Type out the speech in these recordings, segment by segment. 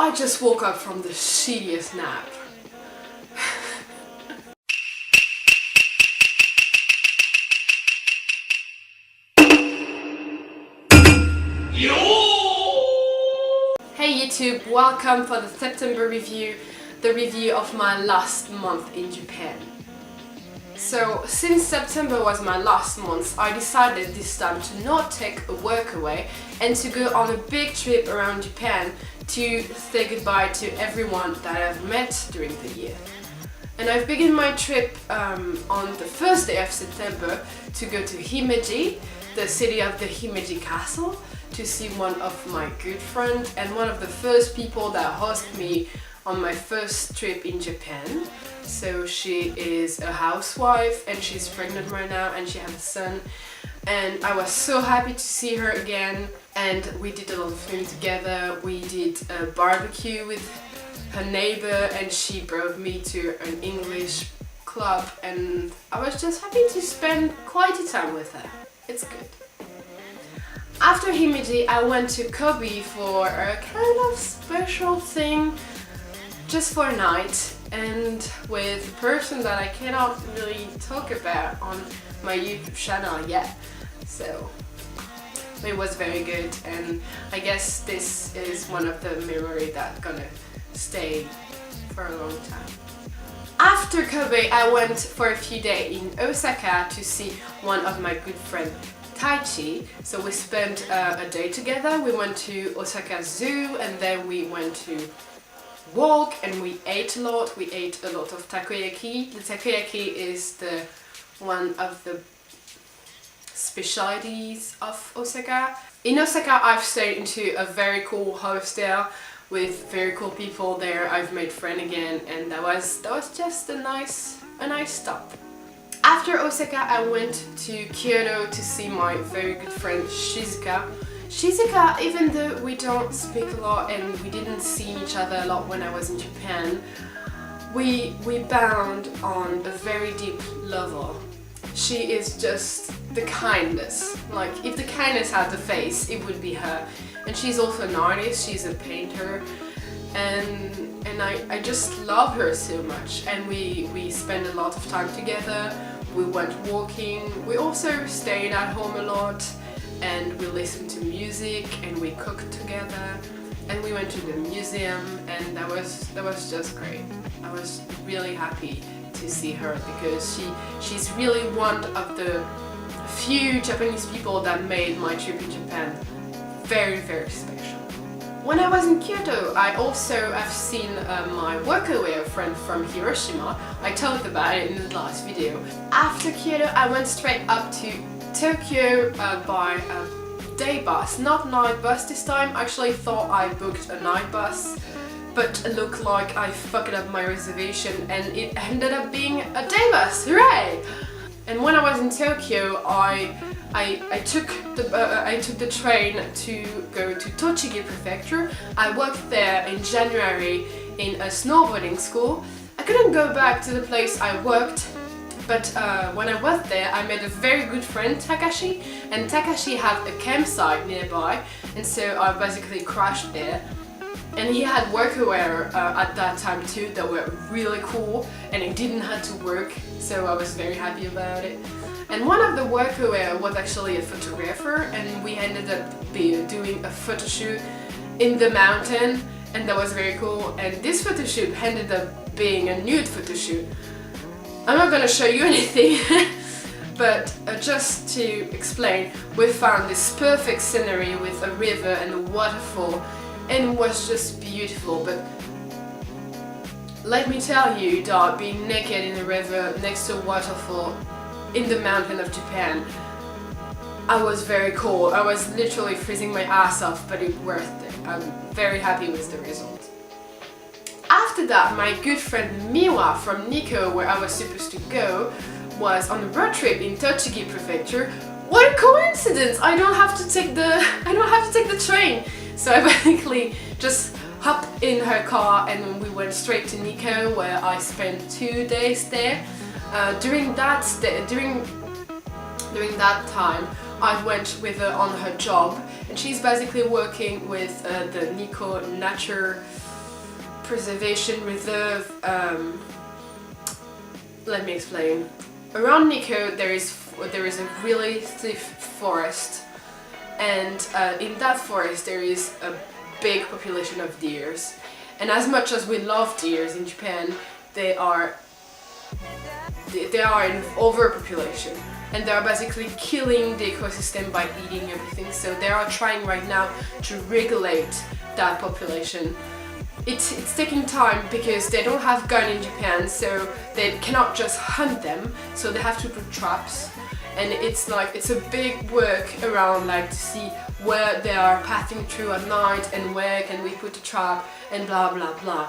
I just woke up from the shittiest nap. Hey YouTube, welcome for the September review, the review of my last month in Japan. So, since September was my last month, I decided this time to not take a work away and to go on a big trip around Japan to say goodbye to everyone that I've met during the year. And I've begun my trip on the first day of September to go to Himeji, the city of the Himeji Castle, to see one of my good friends and one of the first people that hosted me on my first trip in Japan. So she is a housewife and she's pregnant right now and she has a son, and I was so happy to see her again, and we did a lot of things together. We did a barbecue with her neighbor and she brought me to an English club, and I was just happy to spend quality time with her. It's good. After Himeji, I went to Kobe for a kind of special thing, just for a night, and with a person that I cannot really talk about on my YouTube channel yet. So it was very good, and I guess this is one of the memories that's gonna stay for a long time. After Kobe, I went for a few days in Osaka to see one of my good friends, Taichi. So we spent a day together. We went to Osaka Zoo and then we went to walk and we ate a lot. We ate a lot of takoyaki. The takoyaki is one of the specialties of Osaka. In Osaka, I've stayed into a very cool hostel with very cool people there. I've made friends again, and that was just a nice stop. After Osaka, I went to Kyoto to see my very good friend Shizuka. Shizuka, even though we don't speak a lot and we didn't see each other a lot when I was in Japan, we bound on a very deep level. She is just the kindness. Like, if the kindness had the face, it would be her. And she's also an artist, she's a painter, and I just love her so much. And we spent a lot of time together. We went walking. We also stayed at home a lot, and we listened to music and we cooked together, and we went to the museum, and that was just great. I was really happy to see her because she's really one of the few Japanese people that made my trip in Japan very, very special. When I was in Kyoto, I also have seen my workaway friend from Hiroshima. I talked about it in the last video. After Kyoto, I went straight up to Tokyo by a day bus, not night bus this time. I actually thought I booked a night bus, but it looked like I fucked up my reservation and it ended up being a day bus. Hooray! And when I was in Tokyo, I took the train to go to Tochigi Prefecture. I worked there in January in a snowboarding school. I couldn't go back to the place I worked, but when I was there, I met a very good friend, Takashi, and Takashi had a campsite nearby, and so I basically crashed there. And he had workwear at that time too that were really cool, and it didn't have to work, so I was very happy about it. And one of the workwear was actually a photographer, and we ended up doing a photo shoot in the mountain, and that was very cool. And this photo shoot ended up being a nude photo shoot. I'm not gonna show you anything, but just to explain, we found this perfect scenery with a river and a waterfall, and it was just beautiful. But let me tell you that being naked in a river next to a waterfall in the mountain of Japan, I was very cold. I was literally freezing my ass off, but it worth it. I'm very happy with the result. After that, my good friend Miwa from Nikko, where I was supposed to go, was on a road trip in Tochigi Prefecture. What a coincidence! I don't have to take the train. So I basically just hopped in her car and we went straight to Nikko, where I spent 2 days there. During that time, I went with her on her job, and she's basically working with the Nikko Nature Preservation Reserve. Let me explain. Around Nikko there is a really thick forest, and in that forest there is a big population of deers. And as much as we love deers in Japan, they are in overpopulation, and they are basically killing the ecosystem by eating everything. So they are trying right now to regulate that population. It's taking time because they don't have gun in Japan, so they cannot just hunt them, so they have to put traps. And it's a big work around, like, to see where they are passing through at night and where can we put a trap and blah blah blah.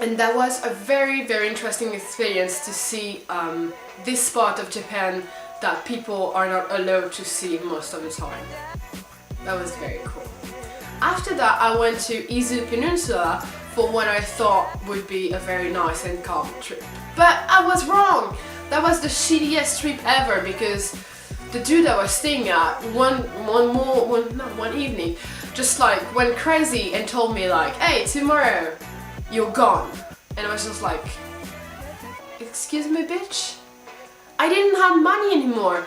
And that was a very, very interesting experience to see this part of Japan that people are not allowed to see most of the time. That was very cool. After that, I went to Izu Peninsula for what I thought would be a very nice and calm trip. But I was wrong! That was the shittiest trip ever, because the dude I was staying at one evening just like went crazy and told me like, hey, tomorrow you're gone. And I was just like, excuse me, bitch? I didn't have money anymore.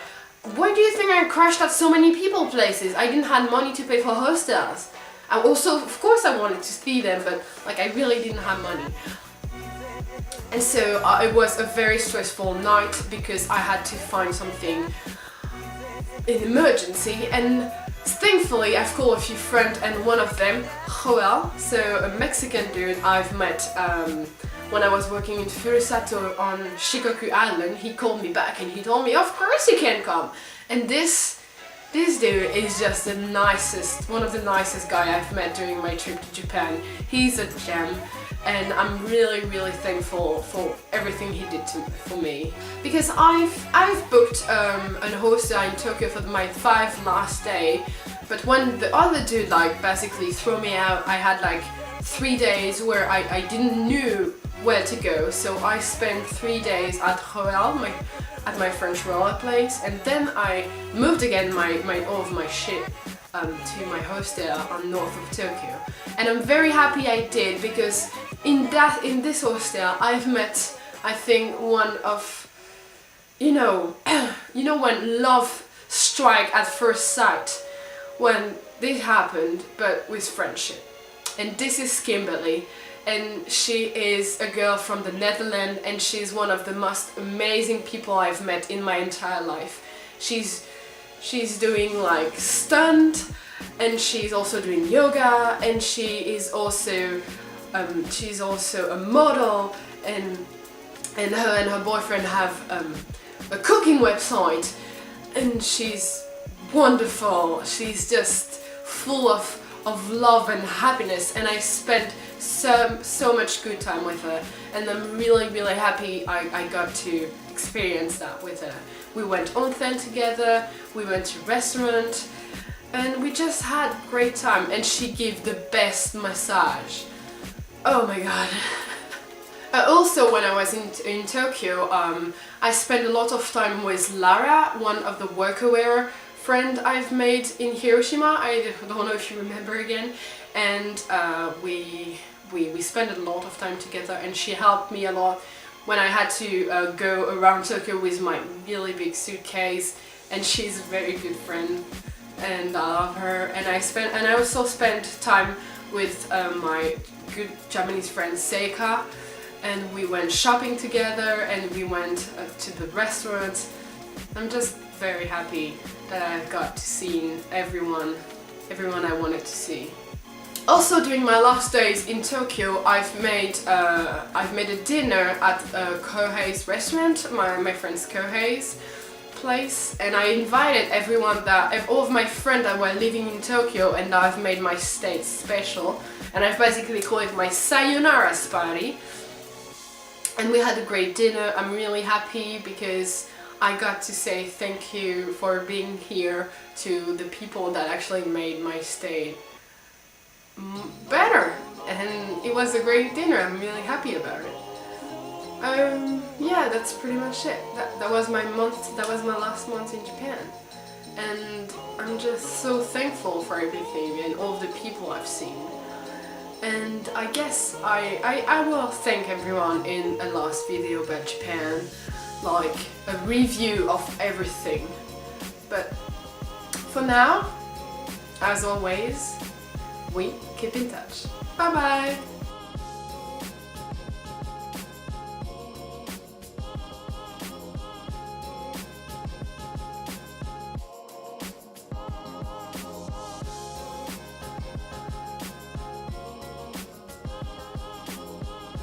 Why do you think I crashed at so many people places? I didn't have money to pay for hostels. I also, of course I wanted to see them, but like I really didn't have money. And so it was a very stressful night because I had to find something in emergency, and thankfully I've called a few friends, and one of them, Joel, so a Mexican dude I've met when I was working in Furusato on Shikoku Island. He called me back and he told me, of course you can come. And this dude is just the nicest, one of the nicest guys I've met during my trip to Japan. He's a gem, and I'm really, really thankful for everything he did for me. Because I've booked an hostel in Tokyo for my 5 last day, but when the other dude like basically threw me out, I had like 3 days where I didn't knew where to go. So I spent 3 days at Royal, at my French roller place, and then I moved again all of my shit to my hostel on north of Tokyo. And I'm very happy I did, because in this hostel I've met, I think, one of, you know when love strike at first sight, when this happened, but with friendship. And this is Kimberly, and she is a girl from the Netherlands, and she's one of the most amazing people I've met in my entire life. She's doing like stunt, and she's also doing yoga, and she's also a model, and her and her boyfriend have a cooking website, and she's wonderful. She's just full of love and happiness, and I spent so much good time with her, and I'm really, really happy I got to experience that with her. We went onsen together, we went to restaurant, and we just had great time, and she gave the best massage. Oh my god. Also, when I was in Tokyo, I spent a lot of time with Lara, one of the workwear friend I've made in Hiroshima. I don't know if you remember again, and we spent a lot of time together, and she helped me a lot when I had to go around Tokyo with my really big suitcase, and she's a very good friend, and I love her. And I also spent time with my good Japanese friend Seika, and we went shopping together, and we went to the restaurants. I'm just very happy that I got to see everyone I wanted to see. Also, during my last days in Tokyo, I've made a dinner at Kohei's restaurant, my friend's Kohei's place, and I invited all of my friends that were living in Tokyo, and I've made my stay special, and I've basically called it my sayonara party. And we had a great dinner. I'm really happy because I got to say thank you for being here to the people that actually made my stay better, and it was a great dinner. I'm really happy about it. Yeah, that's pretty much it. That was my month. That was my last month in Japan, and I'm just so thankful for everything and all the people I've seen. And I guess I will thank everyone in a last video about Japan, like a review of everything. But for now, as always, we keep in touch. Bye bye!